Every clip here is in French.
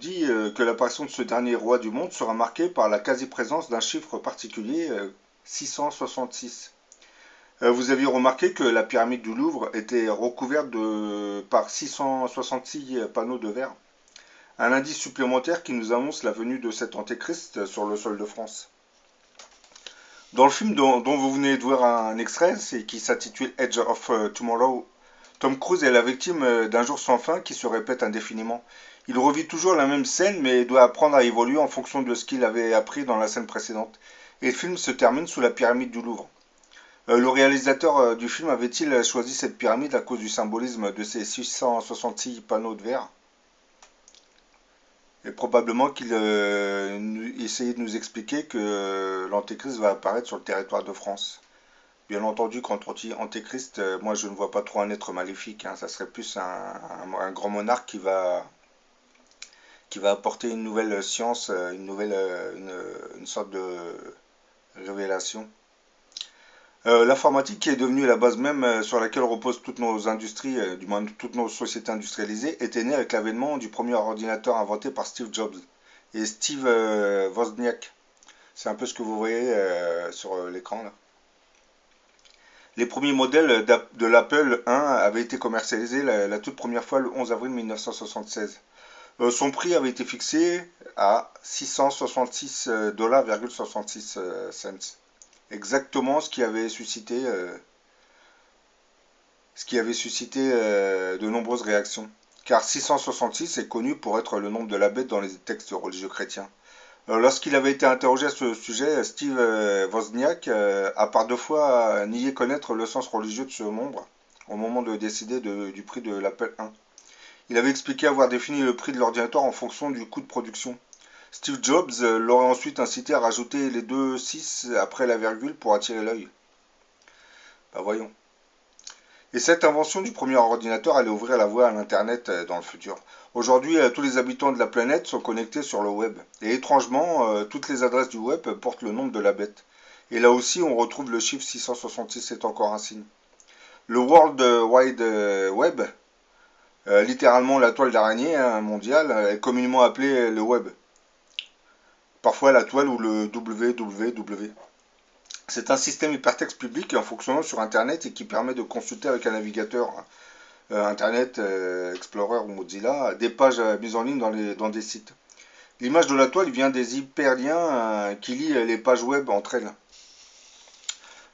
Dit que l'apparition de ce dernier roi du monde sera marquée par la quasi-présence d'un chiffre particulier, 666. Vous aviez remarqué que la pyramide du Louvre était recouverte par 666 panneaux de verre. Un indice supplémentaire qui nous annonce la venue de cet antéchrist sur le sol de France. Dans le film dont vous venez de voir un extrait, c'est qui s'intitule Edge of Tomorrow, Tom Cruise est la victime d'un jour sans fin qui se répète indéfiniment. Il revit toujours la même scène mais doit apprendre à évoluer en fonction de ce qu'il avait appris dans la scène précédente. Et le film se termine sous la pyramide du Louvre. Le réalisateur du film avait-il choisi cette pyramide à cause du symbolisme de ces 666 panneaux de verre? Et probablement qu'il essayait de nous expliquer que l'Antéchrist va apparaître sur le territoire de France. Bien entendu, quand on dit Antéchrist, moi je ne vois pas trop un être maléfique, hein. Ça serait plus un grand monarque qui va apporter une nouvelle science, une sorte de révélation. L'informatique qui est devenue la base même sur laquelle reposent toutes nos industries, du moins toutes nos sociétés industrialisées, était née avec l'avènement du premier ordinateur inventé par Steve Jobs et Steve Wozniak. C'est un peu ce que vous voyez sur l'écran là. Les premiers modèles de l'Apple 1 avaient été commercialisés la toute première fois le 11 avril 1976. Son prix avait été fixé à 666 $,66 cents. Exactement ce qui avait suscité de nombreuses réactions. Car 666 est connu pour être le nombre de la bête dans les textes religieux chrétiens. Lorsqu'il avait été interrogé à ce sujet, Steve Wozniak a par deux fois nié connaître le sens religieux de ce nombre au moment de décider du prix de l'Apple 1. Il avait expliqué avoir défini le prix de l'ordinateur en fonction du coût de production. Steve Jobs l'aurait ensuite incité à rajouter les deux 6 après la virgule pour attirer l'œil. Bah voyons. Et cette invention du premier ordinateur allait ouvrir la voie à l'Internet dans le futur. Aujourd'hui, tous les habitants de la planète sont connectés sur le web. Et étrangement, toutes les adresses du web portent le nom de la bête. Et là aussi, on retrouve le chiffre 666, c'est encore un signe. Le World Wide Web, littéralement la toile d'araignée mondiale, est communément appelée le web. Parfois la toile ou le www. C'est un système hypertexte public en fonctionnant sur Internet et qui permet de consulter avec un navigateur Internet Explorer ou Mozilla des pages mises en ligne dans des sites. L'image de la toile vient des hyperliens qui lient les pages web entre elles.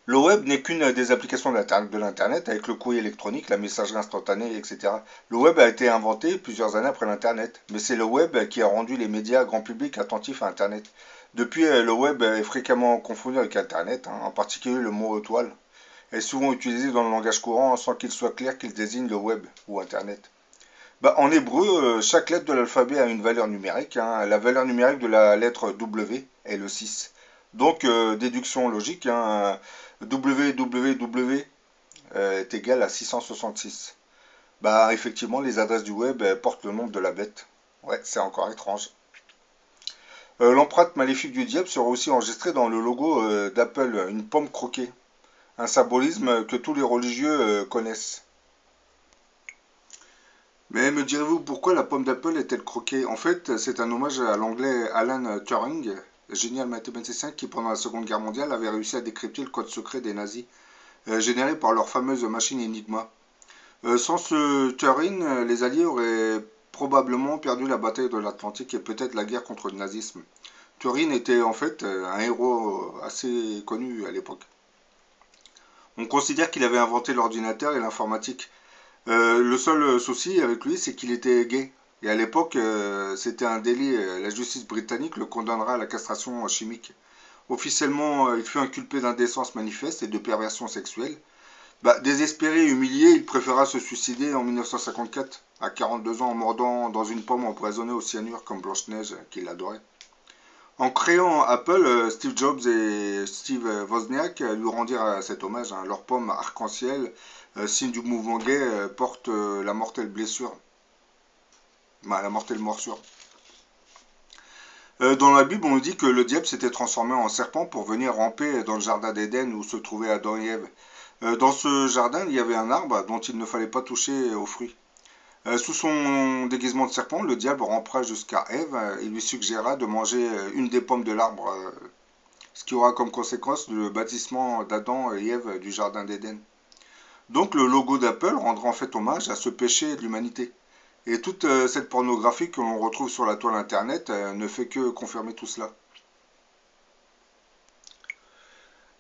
Le web n'est qu'une des applications de l'Internet avec le courrier électronique, la messagerie instantanée, etc. Le web a été inventé plusieurs années après l'Internet, mais c'est le web qui a rendu les médias grand public attentifs à Internet. Depuis, le web est fréquemment confondu avec Internet, hein, en particulier le mot toile est souvent utilisé dans le langage courant sans qu'il soit clair qu'il désigne le web ou Internet. Bah, en hébreu, chaque lettre de l'alphabet a une valeur numérique, hein. La valeur numérique de la lettre W est le 6. Donc, déduction logique, hein, www est égal à 666. Bah, effectivement, les adresses du web portent le nom de la bête. Ouais, c'est encore étrange. L'empreinte maléfique du diable sera aussi enregistrée dans le logo d'Apple, une pomme croquée. Un symbolisme que tous les religieux connaissent. Mais me direz-vous pourquoi la pomme d'Apple est-elle croquée? En fait, c'est un hommage à l'anglais Alan Turing, génial mathématicien qui, pendant la Seconde Guerre mondiale, avait réussi à décrypter le code secret des nazis, généré par leur fameuse machine Enigma. Sans ce Turing, les Alliés auraient probablement perdu la bataille de l'Atlantique et peut-être la guerre contre le nazisme. Turing était en fait un héros assez connu à l'époque. On considère qu'il avait inventé l'ordinateur et l'informatique. Le seul souci avec lui, c'est qu'il était gay. Et à l'époque, c'était un délit. La justice britannique le condamnera à la castration chimique. Officiellement, il fut inculpé d'indécence manifeste et de perversion sexuelle. Bah, désespéré et humilié, il préféra se suicider en 1954, à 42 ans, en mordant dans une pomme empoisonnée au cyanure comme Blanche-Neige, qu'il adorait. En créant Apple, Steve Jobs et Steve Wozniak lui rendirent cet hommage, hein. Leur pomme arc-en-ciel, signe du mouvement gay, porte la mortelle blessure, la mortelle morsure. Dans la Bible, on dit que le diable s'était transformé en serpent pour venir ramper dans le jardin d'Éden où se trouvaient Adam et Ève. Dans ce jardin, il y avait un arbre dont il ne fallait pas toucher aux fruits. Sous son déguisement de serpent, le diable rampera jusqu'à Ève et lui suggérera de manger une des pommes de l'arbre, ce qui aura comme conséquence le bâtissement d'Adam et Ève du Jardin d'Éden. Donc le logo d'Apple rendra en fait hommage à ce péché de l'humanité. Et toute cette pornographie que l'on retrouve sur la toile internet ne fait que confirmer tout cela.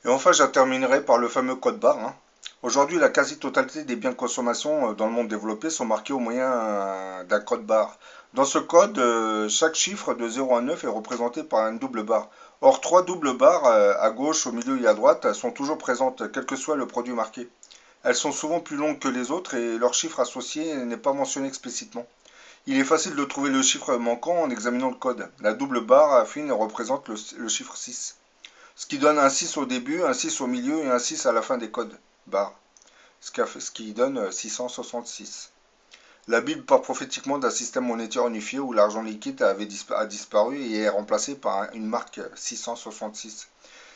Et enfin, je terminerai par le fameux code barre, hein. Aujourd'hui, la quasi-totalité des biens de consommation dans le monde développé sont marqués au moyen d'un code barre. Dans ce code, chaque chiffre de 0 à 9 est représenté par une double barre. Or, trois doubles barres à gauche, au milieu et à droite sont toujours présentes, quel que soit le produit marqué. Elles sont souvent plus longues que les autres et leur chiffre associé n'est pas mentionné explicitement. Il est facile de trouver le chiffre manquant en examinant le code. La double barre fine représente le chiffre 6, ce qui donne un 6 au début, un 6 au milieu et un 6 à la fin des codes barres, ce qui donne 666. La Bible parle prophétiquement d'un système monétaire unifié où l'argent liquide a disparu et est remplacé par une marque 666.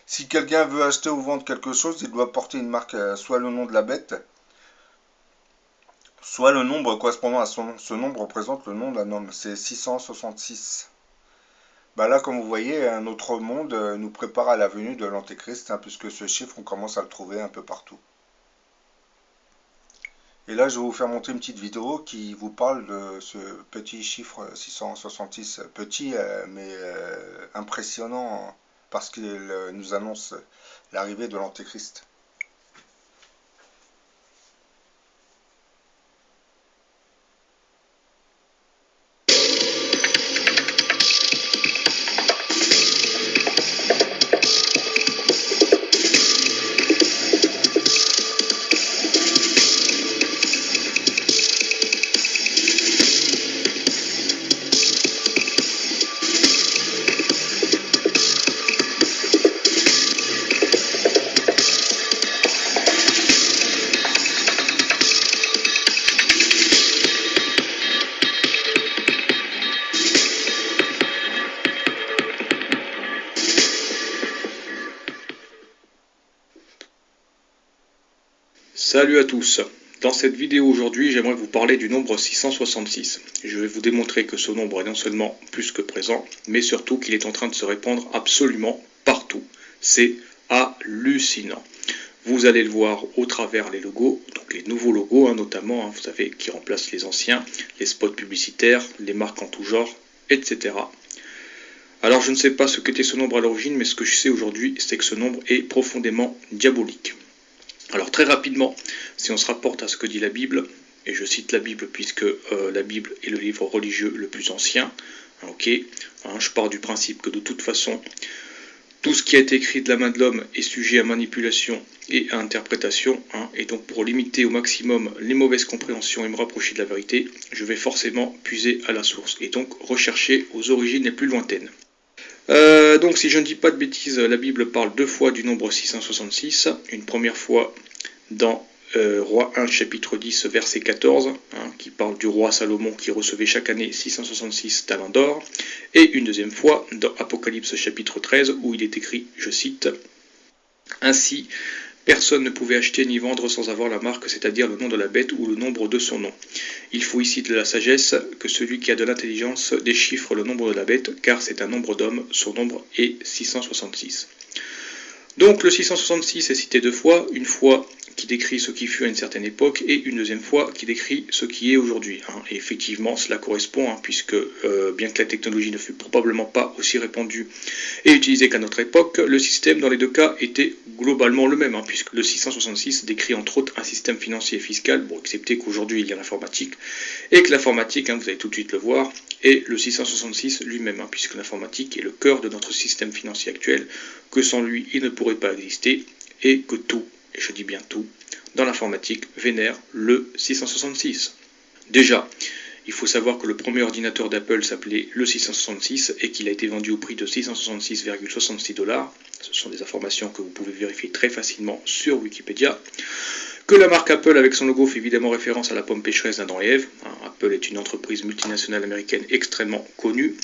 Si quelqu'un veut acheter ou vendre quelque chose, il doit porter une marque, soit le nom de la bête, soit le nombre correspondant à son nom. Ce nombre représente le nom d'un homme, c'est 666. Bah là, comme vous voyez, un autre monde nous prépare à la venue de l'Antéchrist, hein, puisque ce chiffre, on commence à le trouver un peu partout. Et là, je vais vous faire montrer une petite vidéo qui vous parle de ce petit chiffre 666. Petit, mais impressionnant, parce qu'il nous annonce l'arrivée de l'Antéchrist. Salut à tous. Dans cette vidéo aujourd'hui, j'aimerais vous parler du nombre 666. Je vais vous démontrer que ce nombre est non seulement plus que présent, mais surtout qu'il est en train de se répandre absolument partout. C'est hallucinant. Vous allez le voir au travers les logos, donc les nouveaux logos notamment, vous savez, qui remplacent les anciens, les spots publicitaires, les marques en tout genre, etc. Alors je ne sais pas ce qu'était ce nombre à l'origine, mais ce que je sais aujourd'hui, c'est que ce nombre est profondément diabolique. Alors très rapidement, si on se rapporte à ce que dit la Bible, et je cite la Bible puisque la Bible est le livre religieux le plus ancien, je pars du principe que de toute façon, tout ce qui a été écrit de la main de l'homme est sujet à manipulation et à interprétation, et donc pour limiter au maximum les mauvaises compréhensions et me rapprocher de la vérité, je vais forcément puiser à la source, et donc rechercher aux origines les plus lointaines. Donc si je ne dis pas de bêtises, la Bible parle deux fois du nombre 666, une première fois dans Roi 1 chapitre 10 verset 14, qui parle du roi Salomon qui recevait chaque année 666 talents d'or, et une deuxième fois dans Apocalypse chapitre 13 où il est écrit, je cite, « Ainsi, personne ne pouvait acheter ni vendre sans avoir la marque, c'est-à-dire le nom de la bête ou le nombre de son nom. Il faut ici de la sagesse, que celui qui a de l'intelligence déchiffre le nombre de la bête, car c'est un nombre d'hommes, son nombre est 666. » Donc le 666 est cité deux fois, une fois qui décrit ce qui fut à une certaine époque et une deuxième fois qui décrit ce qui est aujourd'hui. Et effectivement cela correspond, puisque bien que la technologie ne fut probablement pas aussi répandue et utilisée qu'à notre époque, le système dans les deux cas était globalement le même, puisque le 666 décrit entre autres un système financier et fiscal, bon, excepté qu'aujourd'hui il y a l'informatique, et que l'informatique, vous allez tout de suite le voir, est le 666 lui-même, puisque l'informatique est le cœur de notre système financier actuel, que sans lui il ne pourrait pas exister, et que tout, et je dis bien tout, dans l'informatique vénère le 666. Déjà, il faut savoir que le premier ordinateur d'Apple s'appelait le 666 et qu'il a été vendu au prix de 666,66 $. Ce sont des informations que vous pouvez vérifier très facilement sur Wikipédia. Que la marque Apple avec son logo fait évidemment référence à la pomme pécheresse d'Adam et Ève. Apple est une entreprise multinationale américaine extrêmement connue,